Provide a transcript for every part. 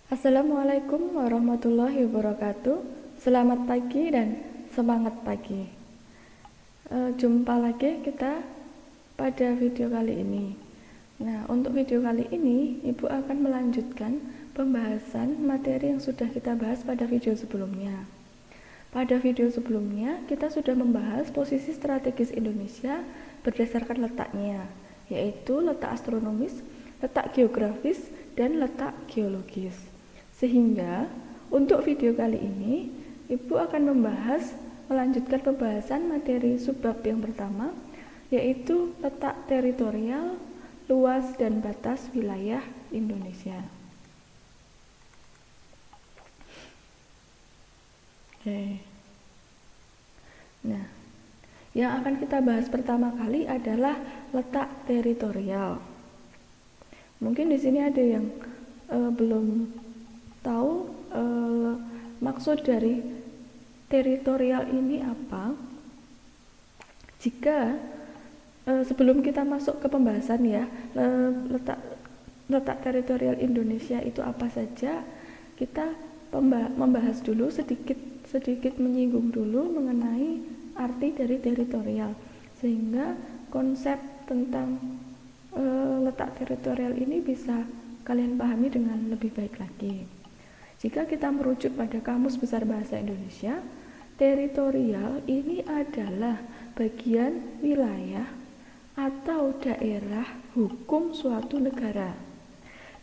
Assalamualaikum warahmatullahi wabarakatuh. Selamat pagi dan semangat pagi. Jumpa lagi kita pada video kali ini. Nah, untuk video kali ini, Ibu akan melanjutkan pembahasan materi yang sudah kita bahas pada video sebelumnya. Pada video sebelumnya, kita sudah membahas posisi strategis Indonesia berdasarkan letaknya, yaitu letak astronomis, letak geografis, dan letak geologis. Sehingga untuk video kali ini, Ibu akan melanjutkan pembahasan materi subbab yang pertama, yaitu letak teritorial, luas dan batas wilayah Indonesia. Oke. Nah, yang akan kita bahas pertama kali adalah letak teritorial. Mungkin di sini ada yang belum tahu maksud dari teritorial ini apa. Jika sebelum kita masuk ke pembahasan ya, letak teritorial Indonesia itu apa saja, kita membahas dulu sedikit menyinggung dulu mengenai arti dari teritorial, sehingga konsep tentang letak teritorial ini bisa kalian pahami dengan lebih baik lagi. Jika kita merujuk pada Kamus Besar Bahasa Indonesia, teritorial ini adalah bagian wilayah atau daerah hukum suatu negara.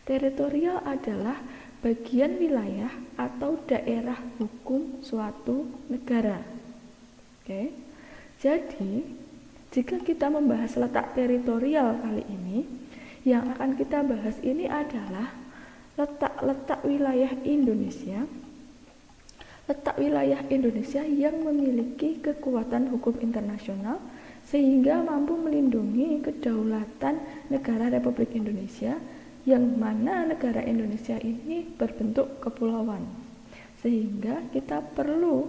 Teritorial adalah bagian wilayah atau daerah hukum suatu negara. Oke. Jadi, jika kita membahas letak teritorial kali ini, yang akan kita bahas ini adalah letak wilayah Indonesia. Letak wilayah Indonesia yang memiliki kekuatan hukum internasional sehingga mampu melindungi kedaulatan negara Republik Indonesia, yang mana negara Indonesia ini berbentuk kepulauan. Sehingga kita perlu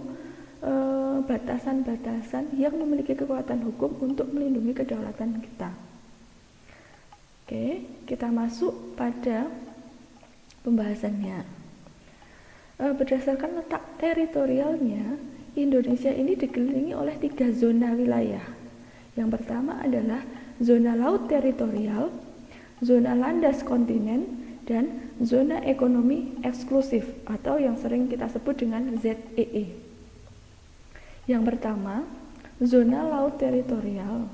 batasan-batasan yang memiliki kekuatan hukum untuk melindungi kedaulatan kita. Oke, kita masuk pada pembahasannya. Berdasarkan letak teritorialnya, Indonesia ini dikelilingi oleh 3 zona wilayah. Yang pertama adalah zona laut teritorial, zona landas kontinen, dan zona ekonomi eksklusif atau yang sering kita sebut dengan ZEE. Yang pertama, zona laut teritorial.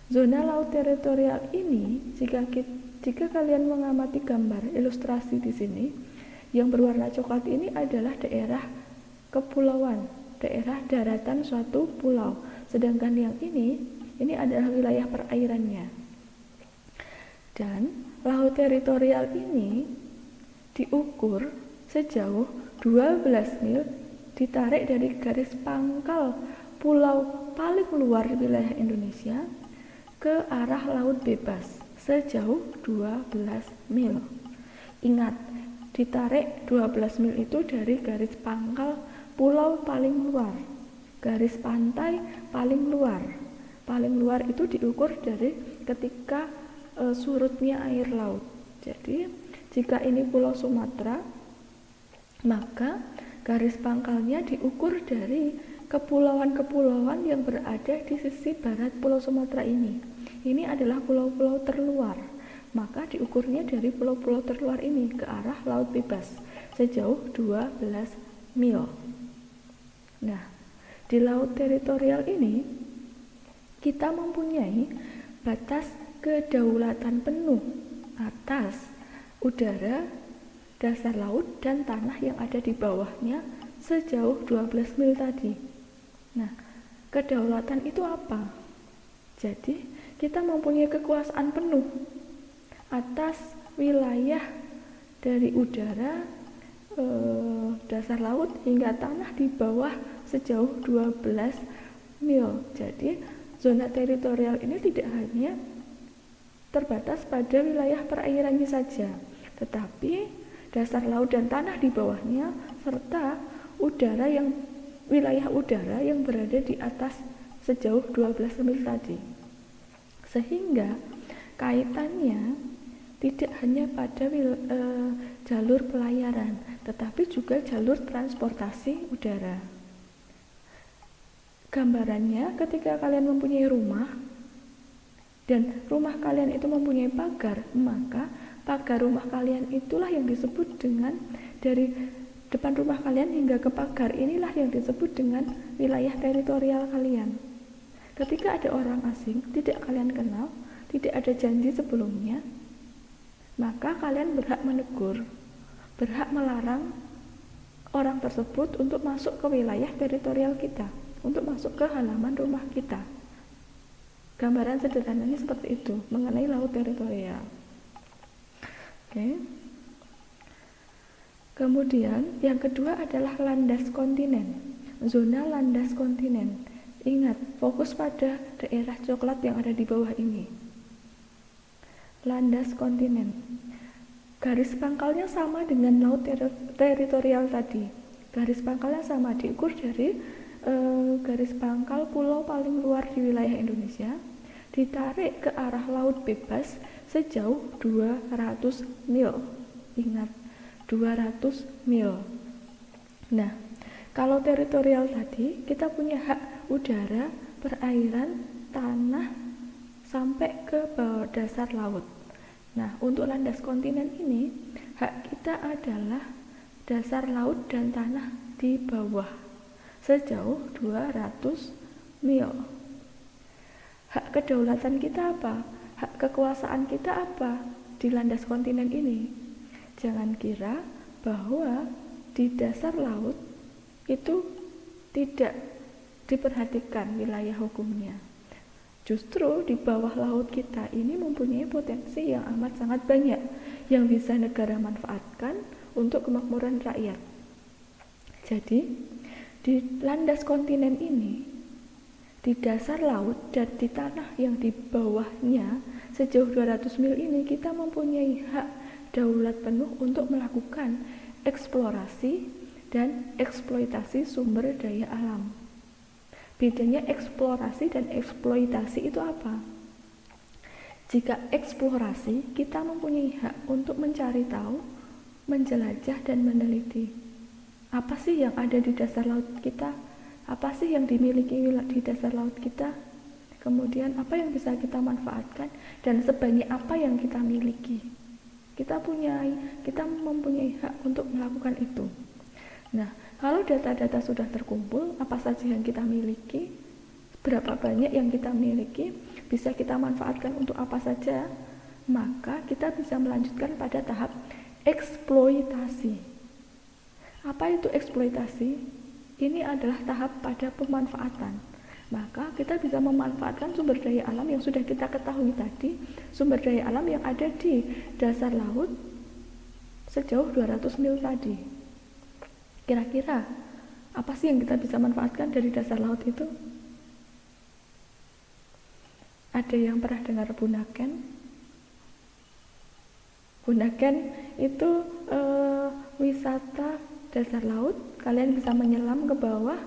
Zona laut teritorial ini, jika kalian mengamati gambar ilustrasi di sini, yang berwarna coklat ini adalah daerah kepulauan, daerah daratan suatu pulau. Sedangkan yang ini adalah wilayah perairannya. Dan laut teritorial ini diukur sejauh 12 mil, ditarik dari garis pangkal pulau paling luar wilayah Indonesia ke arah laut bebas sejauh 12 mil. Ingat, ditarik 12 mil itu dari garis pangkal pulau paling luar, garis pantai paling luar. Paling luar itu diukur dari ketika surutnya air laut. Jadi, jika ini Pulau Sumatera, maka garis pangkalnya diukur dari kepulauan-kepulauan yang berada di sisi barat Pulau Sumatera ini. Ini adalah pulau-pulau terluar, maka diukurnya dari pulau-pulau terluar ini ke arah laut bebas sejauh 12 mil. Nah, di laut teritorial ini kita mempunyai batas kedaulatan penuh atas udara, dasar laut, dan tanah yang ada di bawahnya sejauh 12 mil tadi. Nah, kedaulatan itu apa? Jadi, kita mempunyai kekuasaan penuh atas wilayah dari udara, dasar laut hingga tanah di bawah sejauh 12 mil. Jadi, zona teritorial ini tidak hanya terbatas pada wilayah perairannya saja, tetapi dasar laut dan tanah di bawahnya serta wilayah udara yang berada di atas sejauh 12 mil tadi. Sehingga kaitannya tidak hanya pada jalur pelayaran, tetapi juga jalur transportasi udara. Gambarannya, ketika kalian mempunyai rumah dan rumah kalian itu mempunyai pagar, maka pagar rumah kalian itulah yang disebut dengan, dari depan rumah kalian hingga ke pagar inilah yang disebut dengan wilayah teritorial kalian. Ketika ada orang asing tidak kalian kenal, tidak ada janji sebelumnya, maka kalian berhak menegur, berhak melarang orang tersebut untuk masuk ke wilayah teritorial kita, untuk masuk ke halaman rumah kita. Gambaran sederhananya seperti itu mengenai laut teritorial. Oke. Kemudian yang kedua adalah landas kontinen, zona landas kontinen. Ingat, fokus pada daerah coklat yang ada di bawah ini. Landas kontinen, garis pangkalnya sama dengan laut teritorial tadi. Garis pangkalnya sama, diukur dari garis pangkal pulau paling luar di wilayah Indonesia, ditarik ke arah laut bebas sejauh 200 mil. Ingat, 200 mil. Nah, kalau teritorial tadi kita punya hak udara, perairan, tanah sampai ke dasar laut. Nah, untuk landas kontinen ini hak kita adalah dasar laut dan tanah di bawah sejauh 200 mil. Hak kedaulatan kita apa? Hak kekuasaan kita apa di landas kontinen ini? Jangan kira bahwa di dasar laut itu tidak diperhatikan wilayah hukumnya. Justru di bawah laut kita ini mempunyai potensi yang amat sangat banyak yang bisa negara manfaatkan untuk kemakmuran rakyat. Jadi, di landas kontinen ini, di dasar laut dan di tanah yang di bawahnya sejauh 200 mil ini, kita mempunyai hak daulat penuh untuk melakukan eksplorasi dan eksploitasi sumber daya alam. Bedanya eksplorasi dan eksploitasi itu apa? Jika eksplorasi, kita mempunyai hak untuk mencari tahu, menjelajah dan meneliti. Apa sih yang ada di dasar laut kita? Apa sih yang dimiliki di dasar laut kita? Kemudian apa yang bisa kita manfaatkan dan sebanyak apa yang kita miliki? Kita mempunyai hak untuk melakukan itu. Nah, kalau data-data sudah terkumpul, apa saja yang kita miliki, berapa banyak yang kita miliki, bisa kita manfaatkan untuk apa saja, maka kita bisa melanjutkan pada tahap eksploitasi. Apa itu eksploitasi? Ini adalah tahap pada pemanfaatan. Maka kita bisa memanfaatkan sumber daya alam yang sudah kita ketahui tadi, sumber daya alam yang ada di dasar laut sejauh 200 mil tadi. Kira-kira apa sih yang kita bisa manfaatkan dari dasar laut itu? Ada yang pernah dengar Bunaken? Bunaken itu wisata dasar laut. Kalian bisa menyelam ke bawah,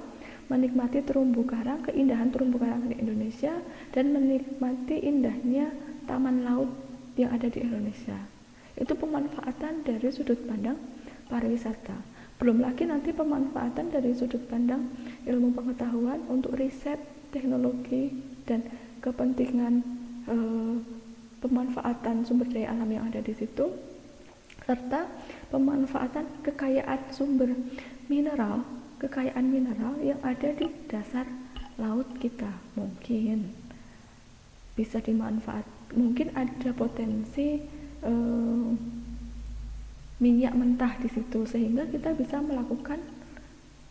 menikmati terumbu karang, keindahan terumbu karang di Indonesia, dan menikmati indahnya taman laut yang ada di Indonesia. Itu pemanfaatan dari sudut pandang pariwisata. Belum lagi nanti pemanfaatan dari sudut pandang ilmu pengetahuan untuk riset, teknologi, dan kepentingan pemanfaatan sumber daya alam yang ada di situ, serta pemanfaatan kekayaan sumber mineral, kekayaan mineral yang ada di dasar laut kita. Mungkin bisa dimanfaatkan, mungkin ada potensi minyak mentah di situ, sehingga kita bisa melakukan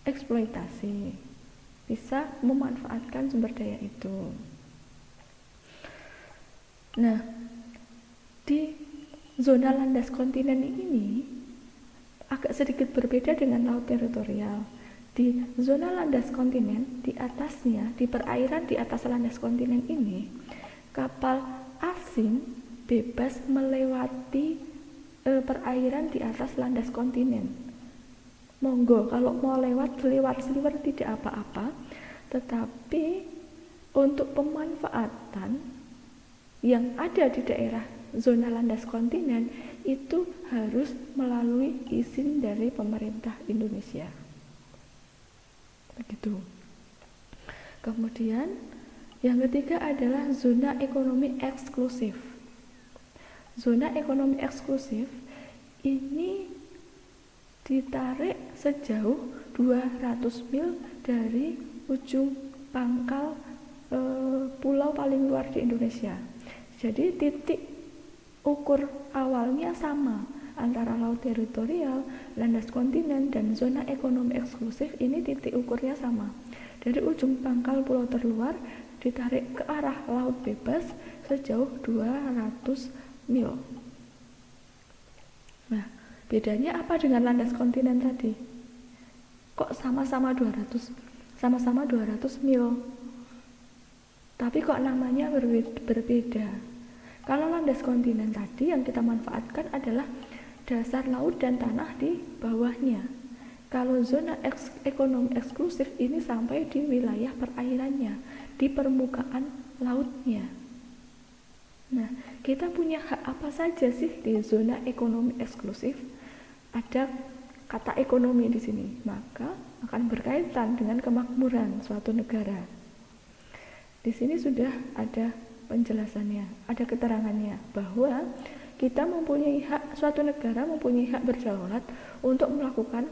eksploitasi, bisa memanfaatkan sumber daya itu. Nah, di zona landas kontinen ini agak sedikit berbeda dengan laut teritorial. Di zona landas kontinen, di atasnya, di perairan di atas landas kontinen ini, kapal asing bebas melewati perairan di atas landas kontinen. Monggo, kalau mau lewat sliwer tidak apa-apa, tetapi untuk pemanfaatan yang ada di daerah zona landas kontinen itu harus melalui izin dari pemerintah Indonesia. Begitu. Kemudian yang ketiga adalah zona ekonomi eksklusif. Zona ekonomi eksklusif ini ditarik sejauh 200 mil dari ujung pangkal pulau paling luar di Indonesia. Jadi titik ukur awalnya sama antara laut teritorial, landas kontinen, dan zona ekonomi eksklusif. Ini titik ukurnya sama. Dari ujung pangkal pulau terluar ditarik ke arah laut bebas sejauh 200 mil. Nah, bedanya apa dengan landas kontinen tadi? Kok sama-sama 200 mil? Tapi kok namanya berbeda? Kalau landas kontinen tadi yang kita manfaatkan adalah dasar laut dan tanah di bawahnya. Kalau zona ekonomi eksklusif ini sampai di wilayah perairannya, di permukaan lautnya. Nah, kita punya hak apa saja sih di zona ekonomi eksklusif? Ada kata ekonomi di sini, maka akan berkaitan dengan kemakmuran suatu negara. Di sini sudah ada penjelasannya, ada keterangannya bahwa kita mempunyai hak, suatu negara mempunyai hak berdaulat untuk melakukan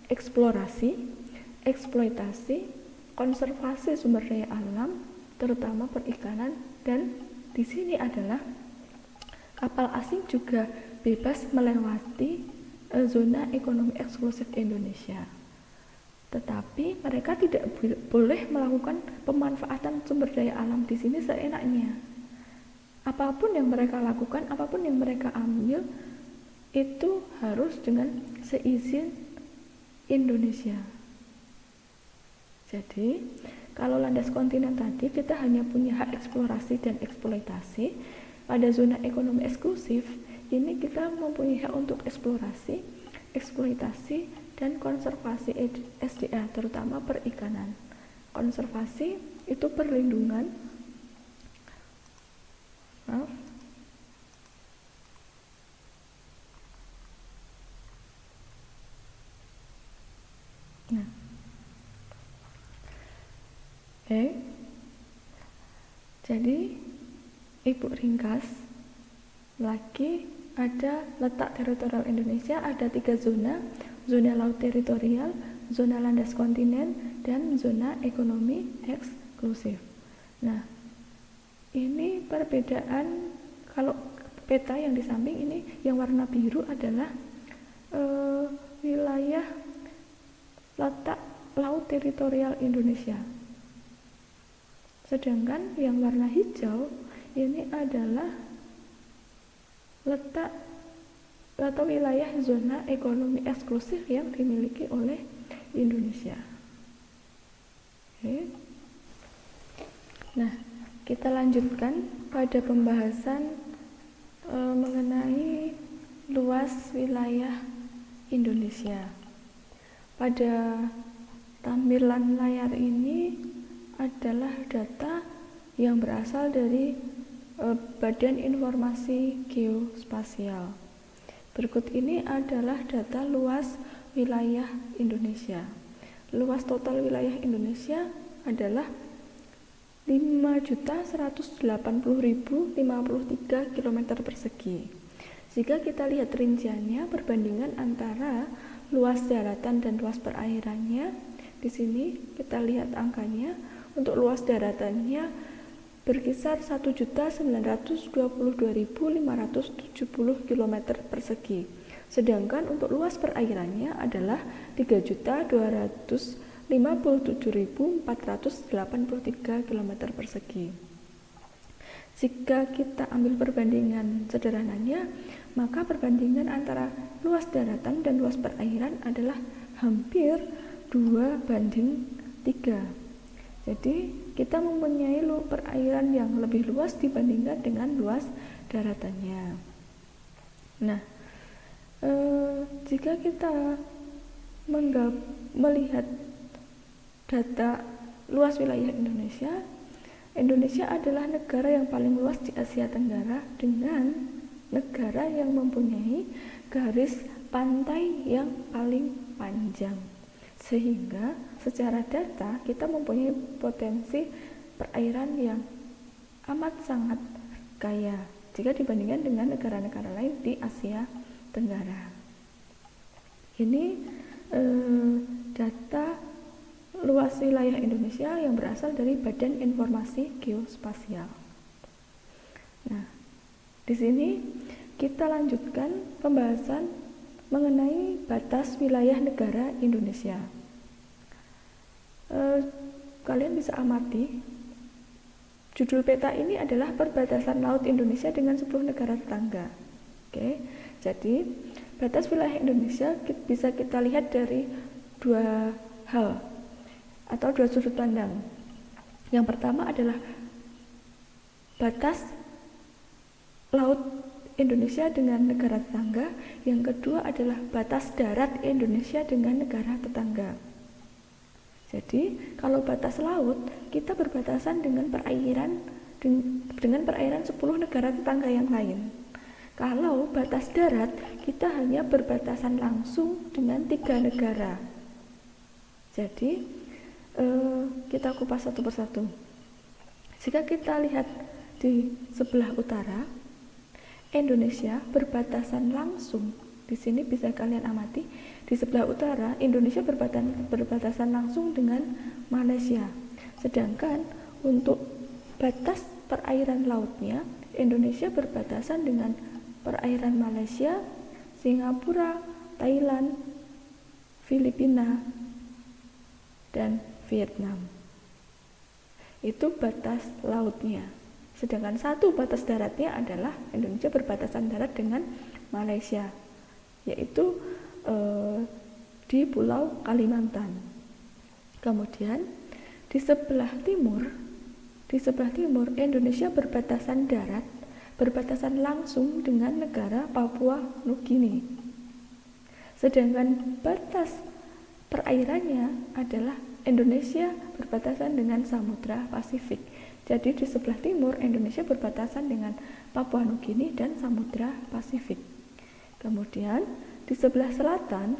eksplorasi, eksploitasi, konservasi sumber daya alam, terutama perikanan, dan di sini adalah kapal asing juga bebas melewati zona ekonomi eksklusif Indonesia. Tetapi mereka tidak boleh melakukan pemanfaatan sumber daya alam di sini seenaknya. Apapun yang mereka lakukan, apapun yang mereka ambil, itu harus dengan seizin Indonesia. Jadi, kalau landas kontinen tadi kita hanya punya hak eksplorasi dan eksploitasi. Pada zona ekonomi eksklusif, ini kita mempunyai hak untuk eksplorasi, eksploitasi, dan konservasi SDA, terutama perikanan. Konservasi itu perlindungan, Jadi Ibu ringkas lagi, ada letak teritorial Indonesia, ada 3 zona: zona laut teritorial, zona landas kontinen, dan zona ekonomi eksklusif. Nah, ini perbedaan. Kalau peta yang di samping ini, yang warna biru adalah wilayah letak laut teritorial Indonesia. Sedangkan yang warna hijau ini adalah letak atau wilayah zona ekonomi eksklusif yang dimiliki oleh Indonesia. Oke. Nah, kita lanjutkan pada pembahasan mengenai luas wilayah Indonesia. Pada tampilan layar ini adalah data yang berasal dari Badan Informasi Geospasial. Berikut ini adalah data luas wilayah Indonesia. Luas total wilayah Indonesia adalah 5.180.053 km persegi. Jika kita lihat rinciannya, perbandingan antara luas daratan dan luas perairannya, di sini kita lihat angkanya. Untuk luas daratannya berkisar 1.922.570 km persegi. Sedangkan untuk luas perairannya adalah 3.257.483 km persegi. Jika kita ambil perbandingan sederhananya, maka perbandingan antara luas daratan dan luas perairan adalah hampir 2:3. Jadi kita mempunyai perairan yang lebih luas dibandingkan dengan luas daratannya. Nah, jika kita melihat data luas wilayah Indonesia, Indonesia adalah negara yang paling luas di Asia Tenggara dengan negara yang mempunyai garis pantai yang paling panjang. Sehingga secara data kita mempunyai potensi perairan yang amat sangat kaya jika dibandingkan dengan negara-negara lain di Asia Tenggara. Ini data luas wilayah Indonesia yang berasal dari Badan Informasi Geospasial. Nah, di sini kita lanjutkan pembahasan mengenai batas wilayah negara Indonesia. Kalian bisa amati, judul peta ini adalah perbatasan laut Indonesia dengan 10 negara tetangga. Oke, jadi batas wilayah Indonesia bisa kita lihat dari dua hal atau dua sudut pandang. Yang pertama adalah batas laut Indonesia dengan negara tetangga. Yang kedua adalah batas darat Indonesia dengan negara tetangga. Jadi kalau batas laut kita berbatasan dengan perairan 10 negara tetangga yang lain. Kalau batas darat kita hanya berbatasan langsung dengan 3 negara. Jadi kita kupas satu persatu. Jika kita lihat di sebelah utara, Indonesia berbatasan langsung. Di sini bisa kalian amati, di sebelah utara Indonesia berbatasan langsung dengan Malaysia. Sedangkan untuk batas perairan lautnya, Indonesia berbatasan dengan perairan Malaysia, Singapura, Thailand, Filipina, dan Vietnam. Itu batas lautnya. Sedangkan satu batas daratnya adalah Indonesia berbatasan darat dengan Malaysia, yaitu di Pulau Kalimantan. Kemudian di sebelah timur Indonesia berbatasan langsung dengan negara Papua Nugini. Sedangkan batas perairannya adalah Indonesia berbatasan dengan Samudra Pasifik. Jadi di sebelah timur Indonesia berbatasan dengan Papua Nugini dan Samudra Pasifik. Kemudian di sebelah selatan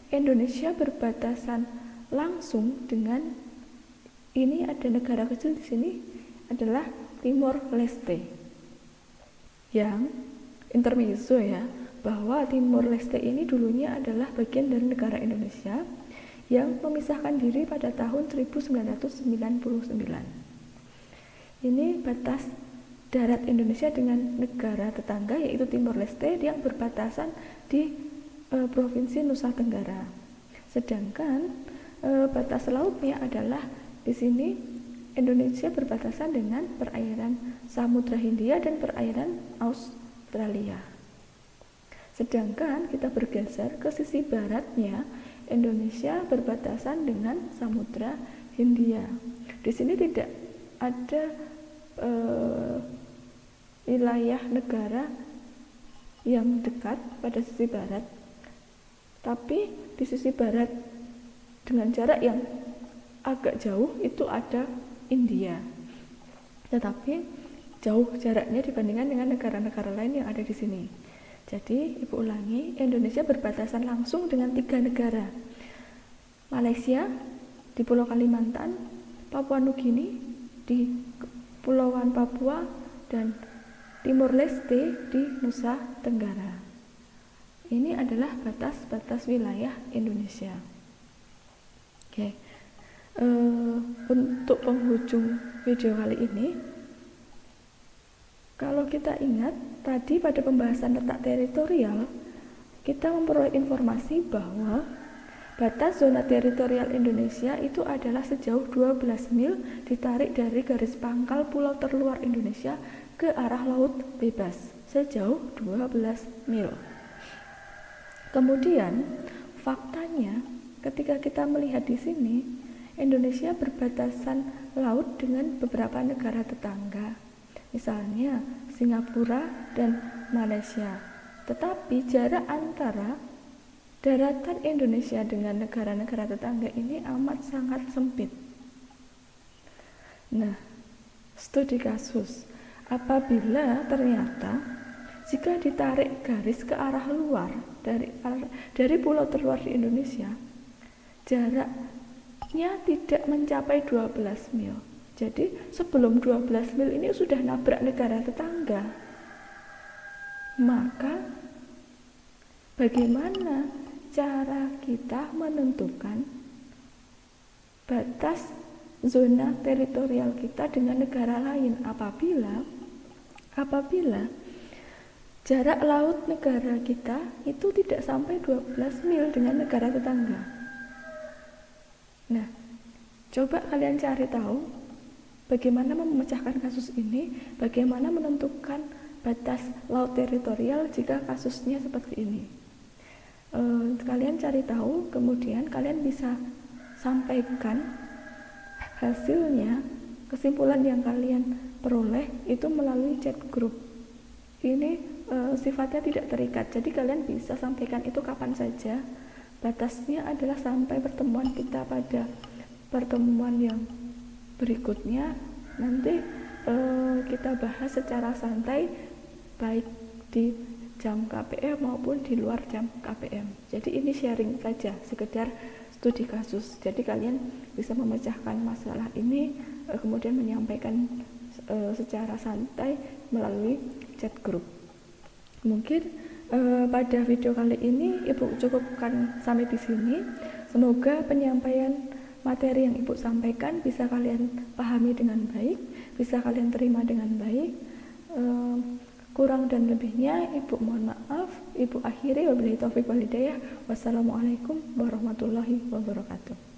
Indonesia berbatasan langsung dengan, ini ada negara kecil di sini adalah Timor Leste. Yang intermezzo ya, bahwa Timor Leste ini dulunya adalah bagian dari negara Indonesia yang memisahkan diri pada tahun 1999. Ini batas darat Indonesia dengan negara tetangga yaitu Timor Leste yang berbatasan di Provinsi Nusa Tenggara. Sedangkan batas lautnya adalah di sini Indonesia berbatasan dengan perairan Samudra Hindia dan perairan Australia. Sedangkan kita bergeser ke sisi baratnya, Indonesia berbatasan dengan Samudra Hindia. Di sini tidak ada wilayah negara yang dekat pada sisi barat, tapi di sisi barat dengan jarak yang agak jauh itu ada India, tetapi jauh jaraknya dibandingkan dengan negara-negara lain yang ada di sini. Jadi ibu ulangi, Indonesia berbatasan langsung dengan 3 negara, Malaysia di Pulau Kalimantan, Papua Nugini di Kepulauan Papua, dan Timor Leste di Nusa Tenggara. Ini adalah batas-batas wilayah Indonesia. Oke. Untuk penghujung video kali ini, kalau kita ingat tadi pada pembahasan letak teritorial, kita memperoleh informasi bahwa batas zona teritorial Indonesia itu adalah sejauh 12 mil ditarik dari garis pangkal pulau terluar Indonesia ke arah laut bebas sejauh 12 mil. Kemudian faktanya ketika kita melihat di sini, Indonesia berbatasan laut dengan beberapa negara tetangga, misalnya Singapura dan Malaysia. Tetapi jarak antara daratan Indonesia dengan negara-negara tetangga ini amat sangat sempit. Nah, studi kasus, apabila ternyata jika ditarik garis ke arah luar dari pulau terluar di Indonesia, jaraknya tidak mencapai 12 mil. Jadi sebelum 12 mil ini sudah nabrak negara tetangga. Maka bagaimana cara kita menentukan batas zona teritorial kita dengan negara lain apabila jarak laut negara kita itu tidak sampai 12 mil dengan negara tetangga. Nah, coba kalian cari tahu bagaimana memecahkan kasus ini, bagaimana menentukan batas laut teritorial jika kasusnya seperti ini. Kalian cari tahu, kemudian kalian bisa sampaikan hasilnya, kesimpulan yang kalian peroleh itu melalui chat group. Ini sifatnya tidak terikat, jadi kalian bisa sampaikan itu kapan saja. Batasnya adalah sampai pertemuan kita pada pertemuan yang berikutnya. Nanti kita bahas secara santai baik di jam KPM maupun di luar jam KPM. Jadi ini sharing saja, sekedar studi kasus. Jadi kalian bisa memecahkan masalah ini, kemudian menyampaikan secara santai melalui chat group. Mungkin pada video kali ini Ibu cukupkan sampai di sini. Semoga penyampaian materi yang Ibu sampaikan bisa kalian pahami dengan baik, bisa kalian terima dengan baik. Kurang dan lebihnya Ibu mohon maaf. Ibu akhiri, wabillahi taufiq wal hidayah. Wassalamualaikum warahmatullahi wabarakatuh.